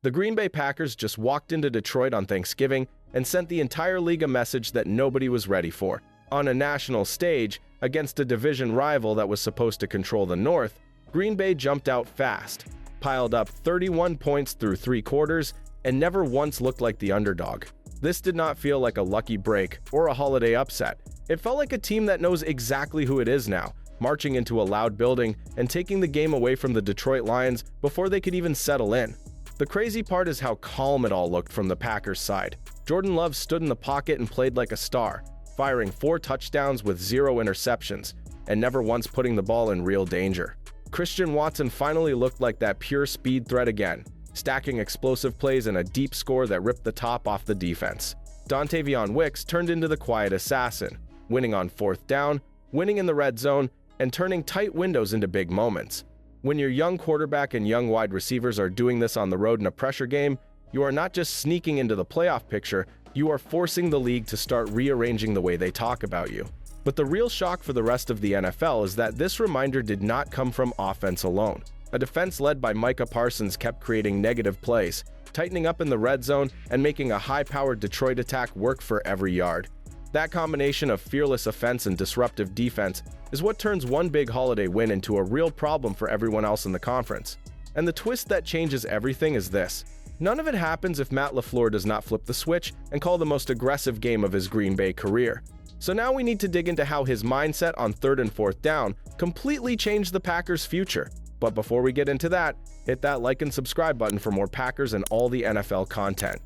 The Green Bay Packers just walked into Detroit on Thanksgiving and sent the entire league a message that nobody was ready for. On a national stage, against a division rival that was supposed to control the North, Green Bay jumped out fast, piled up 31 points through 3 quarters, and never once looked like the underdog. This did not feel like a lucky break or a holiday upset. It felt like a team that knows exactly who it is now, marching into a loud building and taking the game away from the Detroit Lions before they could even settle in. The crazy part is how calm it all looked from the Packers' side. Jordan Love stood in the pocket and played like a star, firing 4 touchdowns with 0 interceptions, and never once putting the ball in real danger. Christian Watson finally looked like that pure speed threat again, stacking explosive plays and a deep score that ripped the top off the defense. Dontavion Wicks turned into the quiet assassin, winning on 4th down, winning in the red zone, and turning tight windows into big moments. When your young quarterback and young wide receivers are doing this on the road in a pressure game, you are not just sneaking into the playoff picture, you are forcing the league to start rearranging the way they talk about you. But the real shock for the rest of the NFL is that this reminder did not come from offense alone. A defense led by Micah Parsons kept creating negative plays, tightening up in the red zone and making a high-powered Detroit attack work for every yard. That combination of fearless offense and disruptive defense is what turns one big holiday win into a real problem for everyone else in the conference. And the twist that changes everything is this: none of it happens if Matt Laflur does not flip the switch and call the most aggressive game of his Green Bay career. So now we need to dig into how his mindset on 3rd and 4th down completely changed the Packers' future. But before we get into that, hit that like and subscribe button for more Packers and all the NFL content.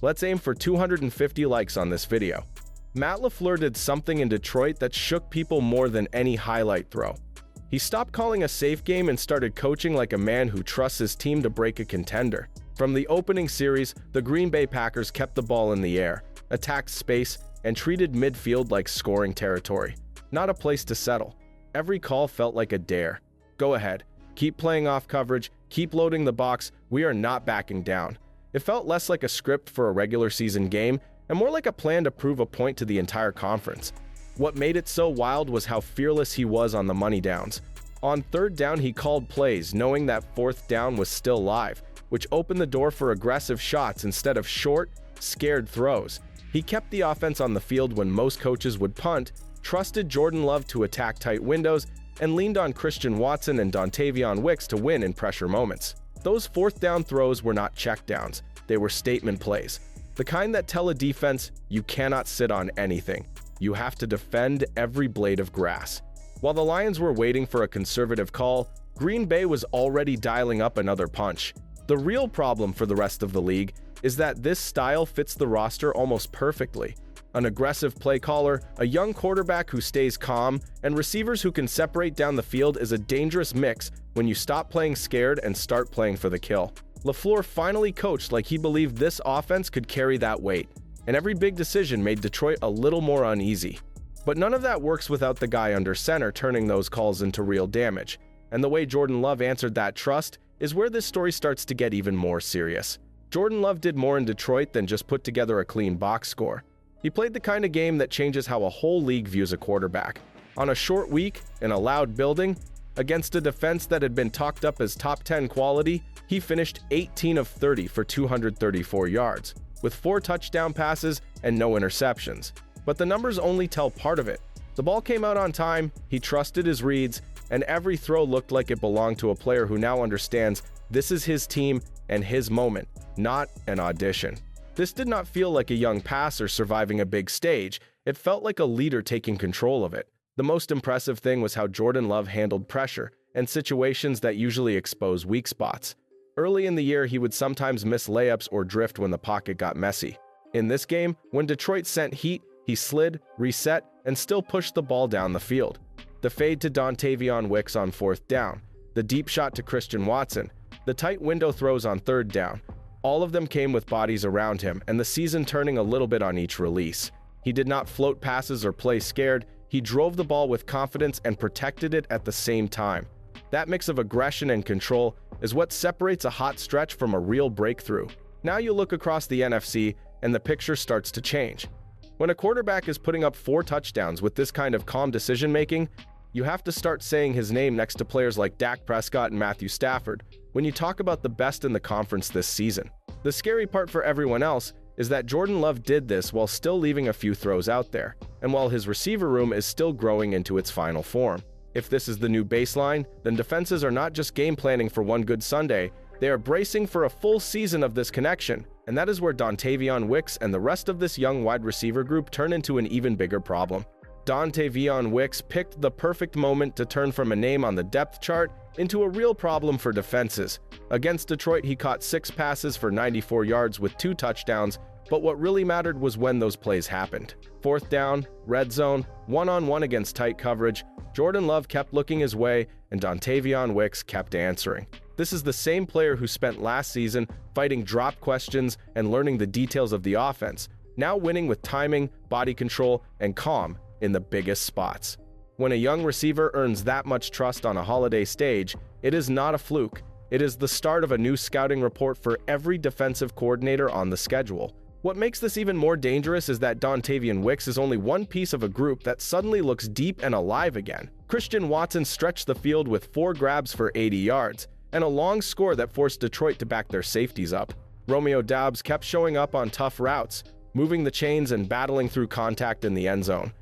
Let's aim for 250 likes on this video. Matt Laflur did something in Detroit that shook people more than any highlight throw. He stopped calling a safe game and started coaching like a man who trusts his team to break a contender. From the opening series, the Green Bay Packers kept the ball in the air, attacked space, and treated midfield like scoring territory, not a place to settle. Every call felt like a dare. Go ahead, keep playing off coverage, keep loading the box, we are not backing down. It felt less like a script for a regular season game and more like a plan to prove a point to the entire conference. What made it so wild was how fearless he was on the money downs. On 3rd down, he called plays, knowing that 4th down was still live, which opened the door for aggressive shots instead of short, scared throws. He kept the offense on the field when most coaches would punt, trusted Jordan Love to attack tight windows, and leaned on Christian Watson and Dontavion Wicks to win in pressure moments. Those 4th down throws were not checkdowns, they were statement plays. The kind that tell a defense, you cannot sit on anything. You have to defend every blade of grass. While the Lions were waiting for a conservative call, Green Bay was already dialing up another punch. The real problem for the rest of the league is that this style fits the roster almost perfectly. An aggressive play caller, a young quarterback who stays calm, and receivers who can separate down the field is a dangerous mix when you stop playing scared and start playing for the kill. Laflur finally coached like he believed this offense could carry that weight, and every big decision made Detroit a little more uneasy. But none of that works without the guy under center turning those calls into real damage, and the way Jordan Love answered that trust is where this story starts to get even more serious. Jordan Love did more in Detroit than just put together a clean box score. He played the kind of game that changes how a whole league views a quarterback. On a short week, in a loud building, against a defense that had been talked up as top 10 quality, he finished 18 of 30 for 234 yards, with 4 touchdown passes and no interceptions. But the numbers only tell part of it. The ball came out on time, he trusted his reads, and every throw looked like it belonged to a player who now understands this is his team and his moment, not an audition. This did not feel like a young passer surviving a big stage, it felt like a leader taking control of it. The most impressive thing was how Jordan Love handled pressure and situations that usually expose weak spots. Early in the year, he would sometimes miss layups or drift when the pocket got messy. In this game, when Detroit sent heat, he slid, reset, and still pushed the ball down the field. The fade to Dontavion Wicks on 4th down, the deep shot to Christian Watson, the tight window throws on 3rd down. All of them came with bodies around him and the season turning a little bit on each release. He did not float passes or play scared, he drove the ball with confidence and protected it at the same time. That mix of aggression and control is what separates a hot stretch from a real breakthrough. Now you look across the NFC and the picture starts to change. When a quarterback is putting up 4 touchdowns with this kind of calm decision-making, you have to start saying his name next to players like Dak Prescott and Matthew Stafford when you talk about the best in the conference this season. The scary part for everyone else is that Jordan Love did this while still leaving a few throws out there, and while his receiver room is still growing into its final form. If this is the new baseline, then defenses are not just game planning for one good Sunday, they are bracing for a full season of this connection, and that is where Dontavion Wicks and the rest of this young wide receiver group turn into an even bigger problem. Dontavion Wicks picked the perfect moment to turn from a name on the depth chart into a real problem for defenses. Against Detroit, he caught 6 passes for 94 yards with 2 touchdowns, but what really mattered was when those plays happened. 4th down, red zone, one-on-one against tight coverage, Jordan Love kept looking his way, and Dontavion Wicks kept answering. This is the same player who spent last season fighting drop questions and learning the details of the offense, now winning with timing, body control, and calm in the biggest spots. When a young receiver earns that much trust on a holiday stage, it is not a fluke. It is the start of a new scouting report for every defensive coordinator on the schedule. What makes this even more dangerous is that Dontavion Wicks is only one piece of a group that suddenly looks deep and alive again. Christian Watson stretched the field with 4 grabs for 80 yards, and a long score that forced Detroit to back their safeties up. Romeo Doubs kept showing up on tough routes, moving the chains and battling through contact in the end zone.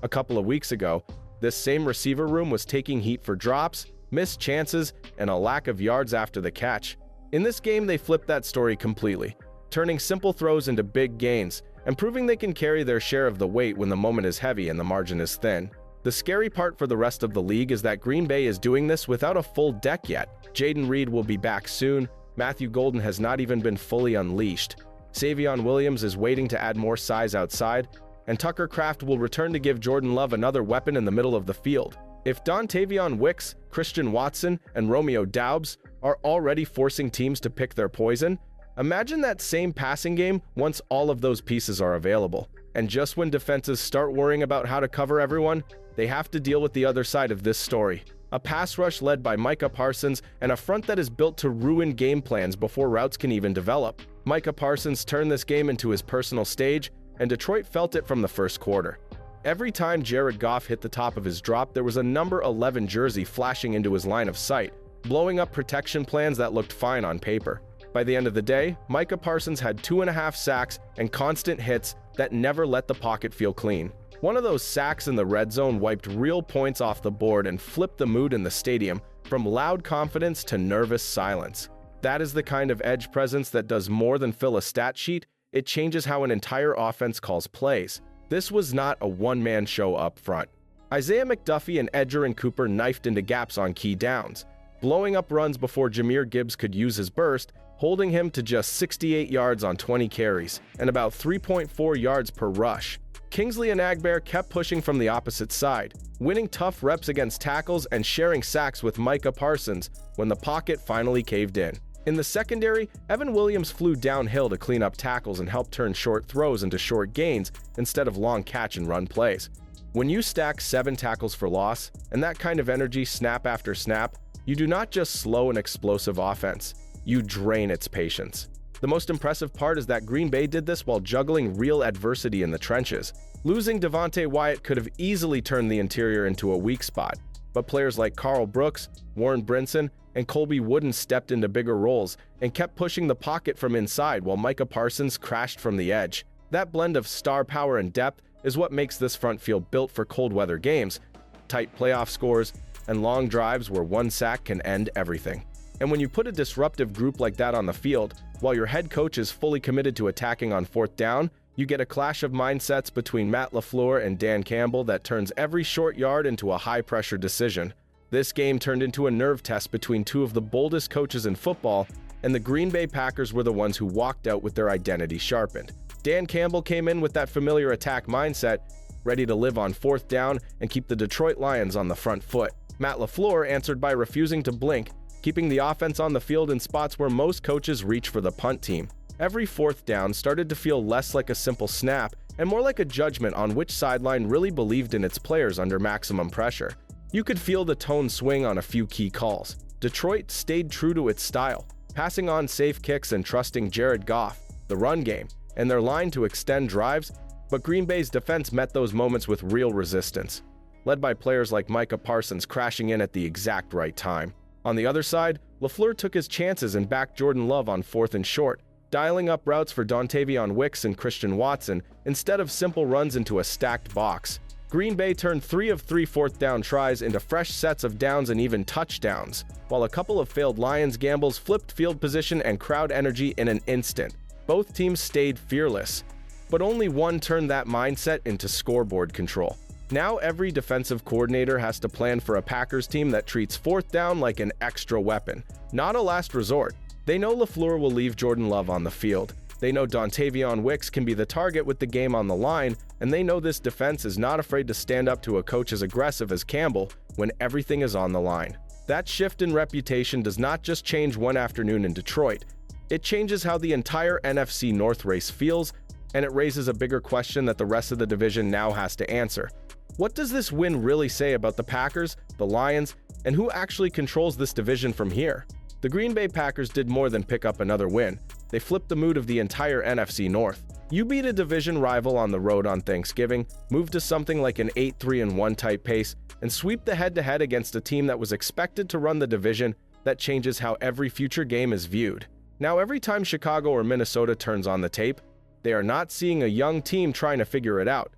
A couple of weeks ago, this same receiver room was taking heat for drops, missed chances, and a lack of yards after the catch. In this game, they flipped that story completely, turning simple throws into big gains, and proving they can carry their share of the weight when the moment is heavy and the margin is thin. The scary part for the rest of the league is that Green Bay is doing this without a full deck yet. Jayden Reed will be back soon, Matthew Golden has not even been fully unleashed, Savion Williams is waiting to add more size outside, and Tucker Kraft will return to give Jordan Love another weapon in the middle of the field. If Dontavion Wicks, Christian Watson, and Romeo Doubs are already forcing teams to pick their poison, imagine that same passing game once all of those pieces are available. And just when defenses start worrying about how to cover everyone, they have to deal with the other side of this story. A pass rush led by Micah Parsons and a front that is built to ruin game plans before routes can even develop. Micah Parsons turned this game into his personal stage, and Detroit felt it from the first quarter. Every time Jared Goff hit the top of his drop, there was a number 11 jersey flashing into his line of sight, blowing up protection plans that looked fine on paper. By the end of the day, Micah Parsons had 2.5 sacks and constant hits that never let the pocket feel clean. One of those sacks in the red zone wiped real points off the board and flipped the mood in the stadium from loud confidence to nervous silence. That is the kind of edge presence that does more than fill a stat sheet. It changes how an entire offense calls plays. This was not a one-man show up front. Isaiah McDuffie and Edgerrin Cooper knifed into gaps on key downs, blowing up runs before Jahmyr Gibbs could use his burst, holding him to just 68 yards on 20 carries and about 3.4 yards per rush. Kingsley Enagbare kept pushing from the opposite side, winning tough reps against tackles and sharing sacks with Micah Parsons when the pocket finally caved in. In the secondary, Evan Williams flew downhill to clean up tackles and help turn short throws into short gains instead of long catch-and-run plays. When you stack 7 tackles for loss, and that kind of energy snap after snap, you do not just slow an explosive offense, you drain its patience. The most impressive part is that Green Bay did this while juggling real adversity in the trenches. Losing Devontae Wyatt could have easily turned the interior into a weak spot, but players like Carl Brooks, Warren Brinson, and Colby Wooden stepped into bigger roles and kept pushing the pocket from inside while Micah Parsons crashed from the edge. That blend of star power and depth is what makes this front feel built for cold weather games, tight playoff scores, and long drives where one sack can end everything. And when you put a disruptive group like that on the field, while your head coach is fully committed to attacking on 4th down, you get a clash of mindsets between Matt Laflur and Dan Campbell that turns every short yard into a high-pressure decision. This game turned into a nerve test between two of the boldest coaches in football, and the Green Bay Packers were the ones who walked out with their identity sharpened. Dan Campbell came in with that familiar attack mindset, ready to live on 4th down and keep the Detroit Lions on the front foot. Matt Lafleur answered by refusing to blink, keeping the offense on the field in spots where most coaches reach for the punt team. Every 4th down started to feel less like a simple snap and more like a judgment on which sideline really believed in its players under maximum pressure. You could feel the tone swing on a few key calls. Detroit stayed true to its style, passing on safe kicks and trusting Jared Goff, the run game, and their line to extend drives, but Green Bay's defense met those moments with real resistance, led by players like Micah Parsons crashing in at the exact right time. On the other side, Lafleur took his chances and backed Jordan Love on 4th and short, dialing up routes for Dontavion Wicks and Christian Watson instead of simple runs into a stacked box. Green Bay turned 3 of 3 fourth-down tries into fresh sets of downs and even touchdowns, while a couple of failed Lions gambles flipped field position and crowd energy in an instant. Both teams stayed fearless, but only one turned that mindset into scoreboard control. Now every defensive coordinator has to plan for a Packers team that treats fourth down like an extra weapon, not a last resort. They know Laflur will leave Jordan Love on the field. They know Dontavion Wicks can be the target with the game on the line, and they know this defense is not afraid to stand up to a coach as aggressive as Campbell when everything is on the line. That shift in reputation does not just change one afternoon in Detroit. It changes how the entire NFC North race feels, and it raises a bigger question that the rest of the division now has to answer. What does this win really say about the Packers, the Lions, and who actually controls this division from here? The Green Bay Packers did more than pick up another win. They flipped the mood of the entire NFC North. You beat a division rival on the road on Thanksgiving, move to something like an 8-3-1 type pace, and sweep the head-to-head against a team that was expected to run the division. That changes how every future game is viewed. Now, every time Chicago or Minnesota turns on the tape, they are not seeing a young team trying to figure it out.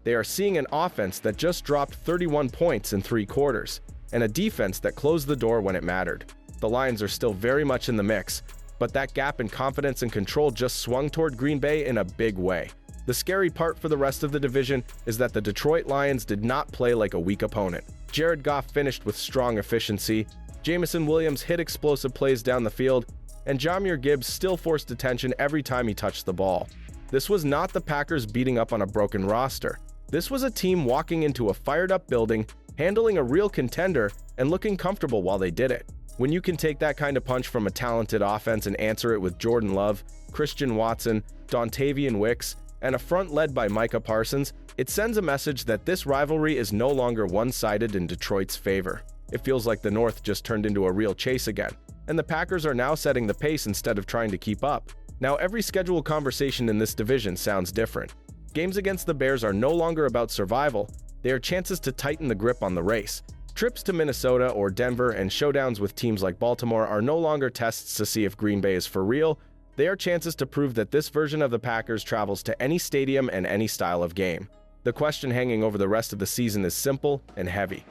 They are seeing an offense that just dropped 31 points in 3 quarters, and a defense that closed the door when it mattered. The Lions are still very much in the mix, but that gap in confidence and control just swung toward Green Bay in a big way. The scary part for the rest of the division is that the Detroit Lions did not play like a weak opponent. Jared Goff finished with strong efficiency, Jameson Williams hit explosive plays down the field, and Jahmyr Gibbs still forced attention every time he touched the ball. This was not the Packers beating up on a broken roster. This was a team walking into a fired-up building, handling a real contender, and looking comfortable while they did it. When you can take that kind of punch from a talented offense and answer it with Jordan Love, Christian Watson, Dontavion Wicks, and a front led by Micah Parsons, it sends a message that this rivalry is no longer one-sided in Detroit's favor. It feels like the North just turned into a real chase again, and the Packers are now setting the pace instead of trying to keep up. Now every scheduled conversation in this division sounds different. Games against the Bears are no longer about survival, they are chances to tighten the grip on the race. Trips to Minnesota or Denver and showdowns with teams like Baltimore are no longer tests to see if Green Bay is for real. They are chances to prove that this version of the Packers travels to any stadium and any style of game. The question hanging over the rest of the season is simple and heavy.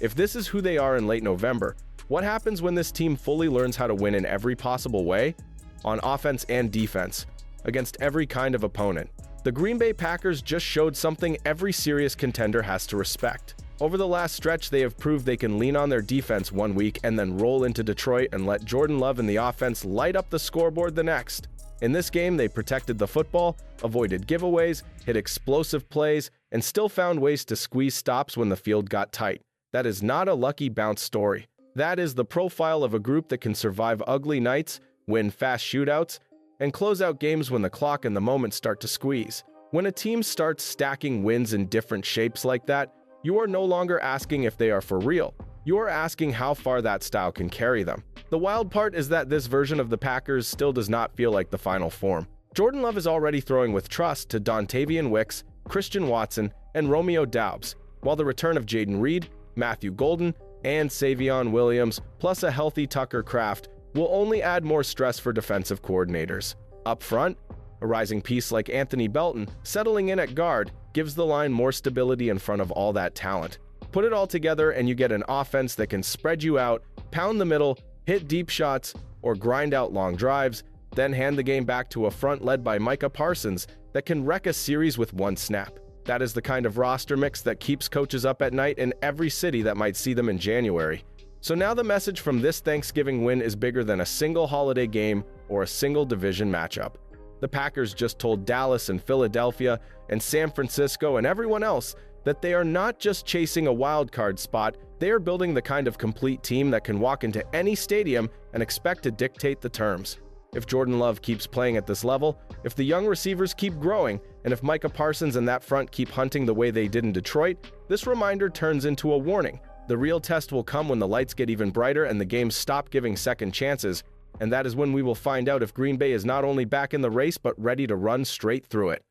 If this is who they are in late November, what happens when this team fully learns how to win in every possible way, on offense and defense, against every kind of opponent? The Green Bay Packers just showed something every serious contender has to respect. Over the last stretch, they have proved they can lean on their defense one week and then roll into Detroit and let Jordan Love and the offense light up the scoreboard the next. In this game, they protected the football, avoided giveaways, hit explosive plays, and still found ways to squeeze stops when the field got tight. That is not a lucky bounce story. That is the profile of a group that can survive ugly nights, win fast shootouts, and close out games when the clock and the moment start to squeeze. When a team starts stacking wins in different shapes like that, you are no longer asking if they are for real. You are asking how far that style can carry them. The wild part is that this version of the Packers still does not feel like the final form. Jordan Love is already throwing with trust to Dontavion Wicks, Christian Watson, and Romeo Doubs, while the return of Jaden Reed, Matthew Golden, and Savion Williams, plus a healthy Tucker Kraft, will only add more stress for defensive coordinators. Up front, a rising piece like Anthony Belton, settling in at guard, gives the line more stability in front of all that talent. Put it all together and you get an offense that can spread you out, pound the middle, hit deep shots, or grind out long drives, then hand the game back to a front led by Micah Parsons that can wreck a series with one snap. That is the kind of roster mix that keeps coaches up at night in every city that might see them in January. So now the message from this Thanksgiving win is bigger than a single holiday game or a single division matchup. The Packers just told Dallas and Philadelphia and San Francisco and everyone else that they are not just chasing a wild card spot, they are building the kind of complete team that can walk into any stadium and expect to dictate the terms. If Jordan Love keeps playing at this level, if the young receivers keep growing, and if Micah Parsons and that front keep hunting the way they did in Detroit, this reminder turns into a warning. The real test will come when the lights get even brighter and the games stop giving second chances, and that is when we will find out if Green Bay is not only back in the race but ready to run straight through it.